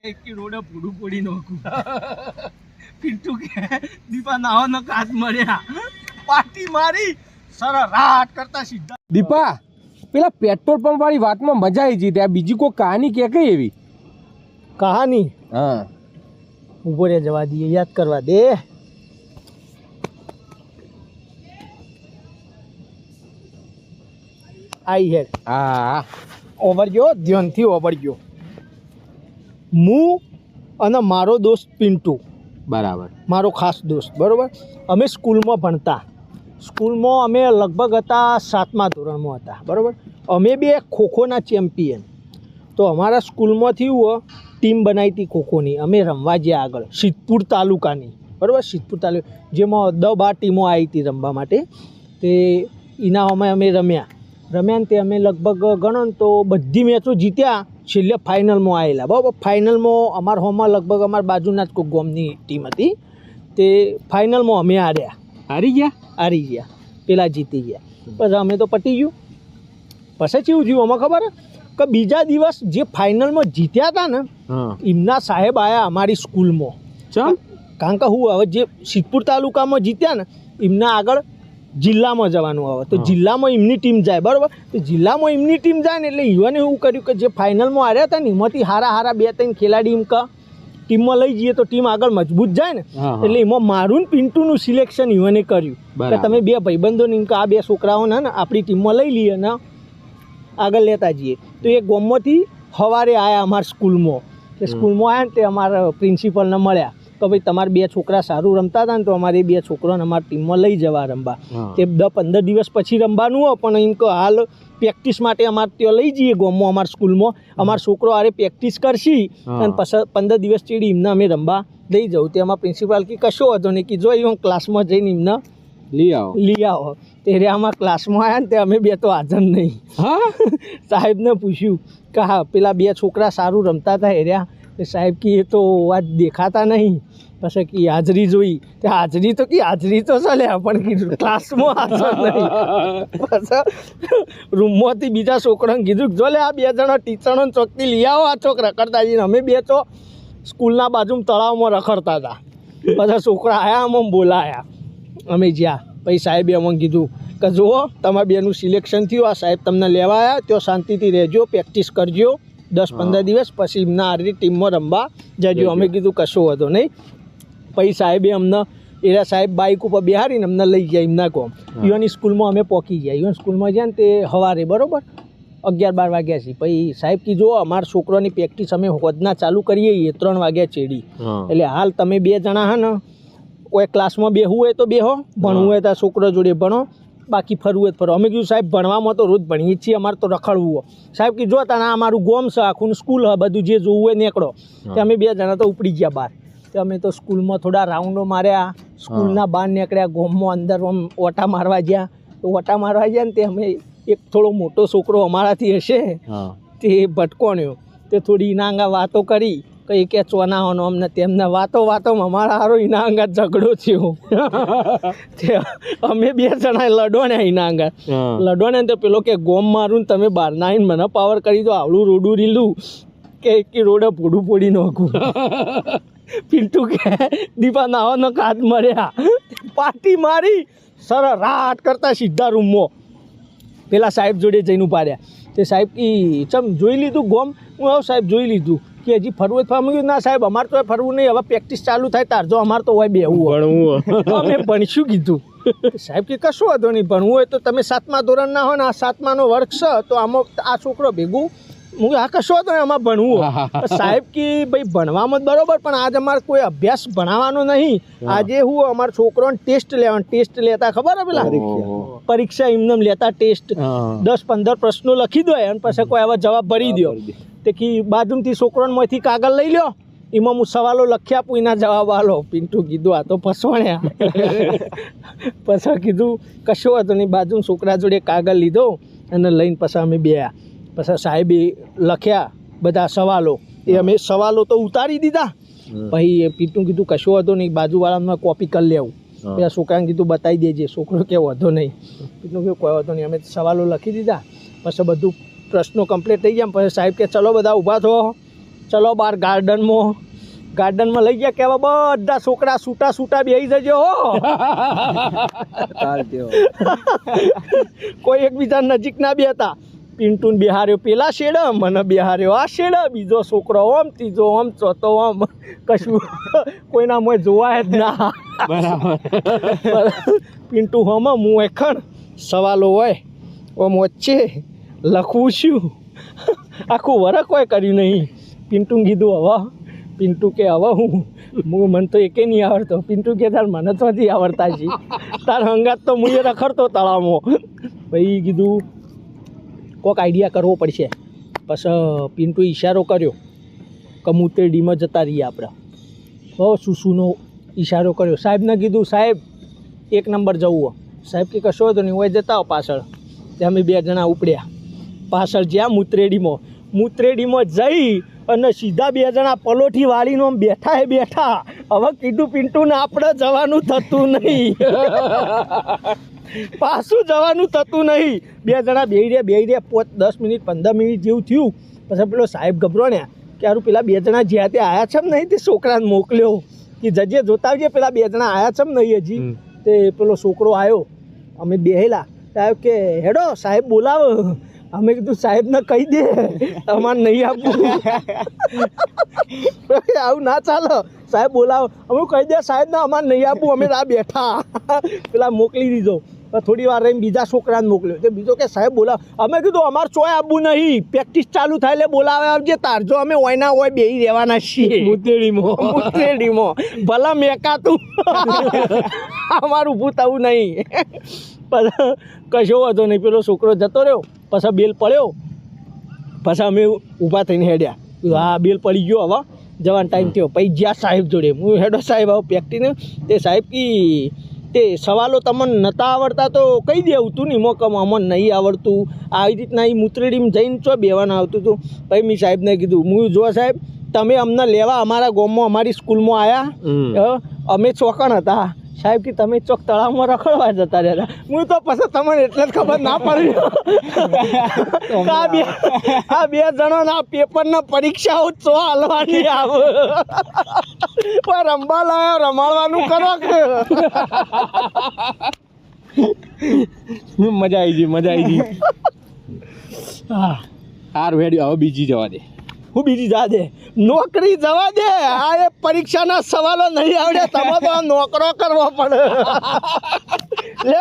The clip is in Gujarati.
એક રોડે પૂડું પડી નાખું. પિન્ટુ કે દીપા નાવાનો કાચ મળ્યા, પાટી મારી સરારાટ કરતા સીધા. દીપા પેલા પેટ્રોલ પંપ વાળી વાતમાં મજા આવી જઈ. ત્યાં બીજી કોઈ કહાની કે કઈ એવી કહાની? હા, ઉભો રે, જવા દઈએ, યાદ કરવા દે. આઈ હેડ. હા, ઓવરજો, ધ્યાનથી ઓવરજો. હું અને મારો દોસ્ત પિન્ટુ, બરાબર, મારો ખાસ દોસ્ત, બરાબર. અમે સ્કૂલમાં ભણતા. સ્કૂલમાં અમે લગભગ હતા 7મા ધોરણમાં હતા, બરાબર. અમે બે ખોખોના ચેમ્પિયન. તો અમારા સ્કૂલમાંથી ટીમ બનાવી હતી ખોખોની. અમે રમવા ગયા આગળ સિદ્ધપુર તાલુકાની, બરાબર. સિદ્ધપુર તાલુકા જેમાં 10-12 ટીમો આવી હતી રમવા માટે. તે ઇનામમાં અમે રમ્યા ને તે અમે લગભગ ગણો ને તો બધી મેચો જીત્યા. છેલ્લે ફાઇનલમાં આવેલા, બરાબર. ફાઇનલમાં અમારા હોમમાં લગભગ અમારા બાજુના જ કોઈ ગામની ટીમ હતી. તે ફાઇનલમાં અમે હારી ગયા, પેલા જીતી ગયા. પછી અમે તો પતી ગયું. પછી કેવું થયું અમે ખબર કે બીજા દિવસ જે ફાઇનલમાં જીત્યા હતા ને, એમના સાહેબ આવ્યા અમારી સ્કૂલમાં. કારણ કે હું હવે જે સિદ્ધપુર તાલુકામાં જીત્યા ને, એમના આગળ જિલ્લામાં જવાનું આવે. તો જિલ્લામાં એમની ટીમ જાય, બરાબર. તો જિલ્લામાં એમની ટીમ જાય ને એટલે યુવાને એવું કર્યું કે જે ફાઇનલમાં હાર્યા હતા ને એમાંથી હારા 2-3 ખેલાડી એમ કે ટીમમાં લઈ જઈએ તો ટીમ આગળ મજબૂત જાય ને. એટલે એમાં મારું ને પિન્ટુનું સિલેક્શન યુવાને કર્યું કે તમે બે ભાઈબંધોને એમ કે આ બે છોકરાઓને ને આપણી ટીમમાં લઈ લઈએ ને આગળ લેતા જઈએ. તો એ ગામમાંથી સવારે આવ્યા અમારા સ્કૂલમાં. તે સ્કૂલમાં આવ્યા ને તે અમારા પ્રિન્સિપલને મળ્યા કે ભાઈ તમારા બે છોકરા સારું રમતા હતા ને તો અમારે 2 છોકરાને અમારી ટીમમાં લઈ જવા રમવા. તે 10-15 દિવસ પછી રમવાનું હોય પણ એમ કે હાલ પ્રેક્ટિસ માટે અમારે ત્યાં લઈ જઈએ ગામમાં અમારા સ્કૂલમાં. અમારા છોકરો આરે પ્રેક્ટિસ કરશી અને પછી 15 દિવસ ચીડી એમને અમે રમવા લઈ જવું. તે અમારા પ્રિન્સિપાલ કે કશો હતો ને કે જો હું ક્લાસમાં જઈને એમને લઈ આવો. તે રે અમારા ક્લાસમાં આવ્યા ને તે અમે બે તો હાજર નહીં. સાહેબને પૂછ્યું કે હા પેલા 2 છોકરા સારું રમતા હતા હેર્યા. સાહેબ કે એ તો આજ દેખાતા નહીં. પછી કે હાજરી જોઈ. તે હાજરી તો ચાલ્યા પણ કીધું ક્લાસમાં હાજર નહીં. પછી રૂમમાંથી બીજા છોકરાને કીધું જો લે આ 2 જણા ટીચરોને ચોકથી લઈ આવો, આ છોકરા રખડતા જઈને. અમે 2 તો સ્કૂલના બાજુમાં તળાવમાં રખડતા હતા. બધા છોકરા આવ્યા, અમને બોલાયા, અમે જ્યાં. પછી સાહેબે અમને કીધું કે જુઓ તમારા બેનું સિલેક્શન થયું, આ સાહેબ તમને લેવા આવ્યા, ત્યાં શાંતિથી રહેજો, પ્રેક્ટિસ કરજો 10-15 દિવસ, પછી એમના આરી ટીમમાં રમવા જજો. અમે કીધું કશો હતો નહીં. પછી સાહેબે અમને સાહેબ બાઇક ઉપર બેહારીને અમને લઈ ગયા એમના કોમ. યુવાની સ્કૂલમાં અમે પહોંચી ગયા. યુવાન સ્કૂલમાં ગયા ને તે સવારે બરાબર 11-12 વાગ્યા છે. પછી સાહેબ કીધું અમારા છોકરાની પ્રેક્ટિસ અમે હોદના ચાલુ કરીએ 3 વાગ્યા ચેડી. એટલે હાલ તમે 2 જણા હા ને કોઈ ક્લાસમાં બેહવું હોય તો બેહો, ભણવું હોય તો છોકરો જોડે ભણો, બાકી ફરવું હોય તો ફરો. અમે કીધું સાહેબ ભણવામાં તો રોજ ભણીએ છીએ, અમારે તો રખડવું હોય. સાહેબ કીધું જો તને અમારું ગોમ છે, આખું સ્કૂલ હોય, બધું જે જોવું હોય નીકળો. તે અમે 2 જણા તો ઉપડી ગયા બહાર. તો અમે તો સ્કૂલમાં થોડા રાઉન્ડો માર્યા, સ્કૂલના બહાર નીકળ્યા, ગોમમાં અંદર ઓટા મારવા ગયા. તો ઓટા મારવા ગયા ને તે અમે એક થોડો મોટો છોકરો અમારાથી હશે તે ભટકોણ્યો. તે થોડી ઇનાંગા વાતો કરી કઈ કે ચોનાવાનો અમને તેમને વાતોમાં અમારા હારો ઇનાંગા ઝઘડો થયો. તે અમે 2 જણા લડવાને લડવાને તો પેલો કે ગોમ મારું ને તમે બહાર ના આવીને મને પાવર કરી દો, આવડું રોડું રીલું કે રોડે પૂડું પડી નાખું. પિન્ટુ કે દીપા નાવાનો કાચ મળ્યા, પાટી મારી સરારાટ કરતા સીધા રૂમમાં પેલા સાહેબ જોડે જઈને ઉપાડ્યા. તે સાહેબ કે ચમ જોઈ લીધું ગોમ? હું આવું સાહેબ જોઈ લીધું. કે હજી ફરવું જ ફરવું? ના સાહેબ અમારે તો ફરવું નહીં, હવે પ્રેક્ટિસ ચાલુ થાય તાર જો અમારે તો હોય બેહવું અમે ભણીશું કીધું. સાહેબ કે કશું વાંધો નહીં, ભણવું હોય તો તમે 7મા ધોરણના હોય ને આ 7માનો વર્ગ છે તો આમાં આ છોકરો ભેગું હું આ કશો હતો ને આમાં ભણવું. સાહેબ કે ભાઈ ભણવામાં જ બરોબર પણ આજ અમારે કોઈ અભ્યાસ ભણાવવાનો નહીં. આજે હું અમારા છોકરોને ટેસ્ટ લેતા ખબર હે પેલા પરીક્ષા એમને લેતા ટેસ્ટ 10-15 પ્રશ્નો લખી દો અને પછી કોઈ આવા જવાબ ભરી દો. તે કે બાજુથી છોકરામાંથી કાગળ લઈ લો, એમાં હું સવાલો લખી આપું, એના જવાબ આલો. પિન્ટુ કીધું આ તો ફસવાણ્યા. પછી કીધું કશો હતો નહીં, બાજુ છોકરા જોડે કાગળ લીધો અને લઈને પછી અમે બેયા. પછી સાહેબે લખ્યા બધા સવાલો, એ અમે સવાલો તો ઉતારી દીધા. પછી પિન્ટુ કીધું કશો હતો નહીં, બાજુવાળામાં કોપી કરી લેવું. પેલા છોકરાને કીધું બતાવી દેજે. છોકરો કે વધો નહીં. પિન્ટુ કહ્યું કોઈ વધો નહીં. અમે સવાલો લખી દીધા. પછી બધું પ્રશ્નો કમ્પ્લીટ થઈ ગયા. પછી સાહેબ કે ચલો બધા ઊભા થો, ચલો બાર ગાર્ડનમાં લઈ ગયા કહેવા બધા છોકરા છૂટા બેસી જજો હો કોઈ એકબીજા નજીક ના બેતા પિન્ટુને બિહાર્યો પેલા શેડા મને બિહાર્યો આ શેડા બીજો છોકરો ઓમ ત્રીજો ઓમ ચોથો ઓમ કશું કોઈના મોં જોવાય જ ના બરાબર પિન્ટુ હમ હું એખણ સવાલો હોય ઓમ વચ્ચે લખવું શું આખું વરખ હોય કર્યું નહીં પિન્ટુને કીધું હવે પિન્ટુ કે હવે હું મને તો એકે નહીં આવડતો પિન્ટુ કે તાર મને તો નથી આવડતા છે તાર હંગાત તો હું રખડતો તળાવમાં પછી કીધું કોઈક આઈડિયા કરવો પડશે પછી પિન્ટુ ઈશારો કર્યો કે મુતેડીમાં જતા રહીએ આપણે બહુ સુસુનો ઈશારો કર્યો સાહેબને કીધું સાહેબ 1 નંબર જવું સાહેબ કે કશો હતો નહીં હોય જતા હો પાછળ ત્યાં અમે 2 જણા ઉપડ્યા પાછળ જ્યાં મુતરેડીમાં જઈ અને સીધા 2 જણા પલોઠી વાળીને આમ બેઠા હવે કીધું પિન્ટુને આપણે જવાનું થતું નહીં પાછું જવાનું થતું નહીં 2 જણા બેહી રહ્યા 10 મિનિટ 15 મિનિટ જેવું થયું પછી પેલો સાહેબ ગભરો ને કે હારું પેલા 2 જણા જ્યાં ત્યાં આવ્યા છે ને નહીં તે છોકરાને મોકલ્યો કે જજે જોતા આવજે પેલા 2 જણા આવ્યા છે ને નહીં હજી તે પેલો છોકરો આવ્યો અમે બેહેલા સાહેબ કે હેડો સાહેબ બોલાવો અમે કીધું સાહેબને કહી દે અમારે નહીં આપવું આવું ના ચાલો સાહેબ બોલાવો અમે કહી દે સાહેબને અમારે નહીં આપવું અમે આ બેઠા પેલા મોકલી દીધો થોડી વાર રહીને બીજા છોકરાને મોકલ્યો તે બીજો કે સાહેબ બોલાવો અમે કીધું અમારે ચોય આપવું નહીં પ્રેક્ટિસ ચાલુ થાય એટલે બોલાવે આવજે તારજો અમે ઓયના હોય બેહી રહેવાના છીએ મુતેડીમાં ભલા મેકાતું અમારું ઊભું થવું નહીં પછી કશો વાંધો નહીં પેલો છોકરો જતો રહ્યો પછી બેલ પડ્યો પછી અમે ઊભા થઈને હેડ્યા હા બેલ પડી ગયો હવે જવાનો ટાઈમ થયો પછી જ્યાં સાહેબ જોડે હું હેડો સાહેબ આવું પ્રેક્ટિસને તે સાહેબ કી તે સવાલો તમને નહોતા આવડતા તો કહી દેવું તું નહીં મોકમ અમને નહીં આવડતું આવી રીતના એ મુતરેડીમાં જઈને ચો બેવાનું આવતું હતું પછી મેં સાહેબને કીધું હું જો સાહેબ તમે અમને લેવા અમારા ગામમાં અમારી સ્કૂલમાં આવ્યા અમે ચોકણ હતા સાહેબ કે તમે ચોક તળાવમાં રખડવા જતા રહ્યા હું તો પછી તમને એટલે જ ખબર ના પડી આ 2 જણાના પેપરના પરીક્ષાઓ ચો હાલવાની આવે પણ રમવા લાયો રમાડવાનું કરો કે મજા આવી ગઈ સારું હેડી હવે બીજી જવા દે હું બીજી જા દે નોકરી જવા દે આ એ પરીક્ષાના સવાલો નહીં આવડે તમે તો નોકરો કરવો પડે લે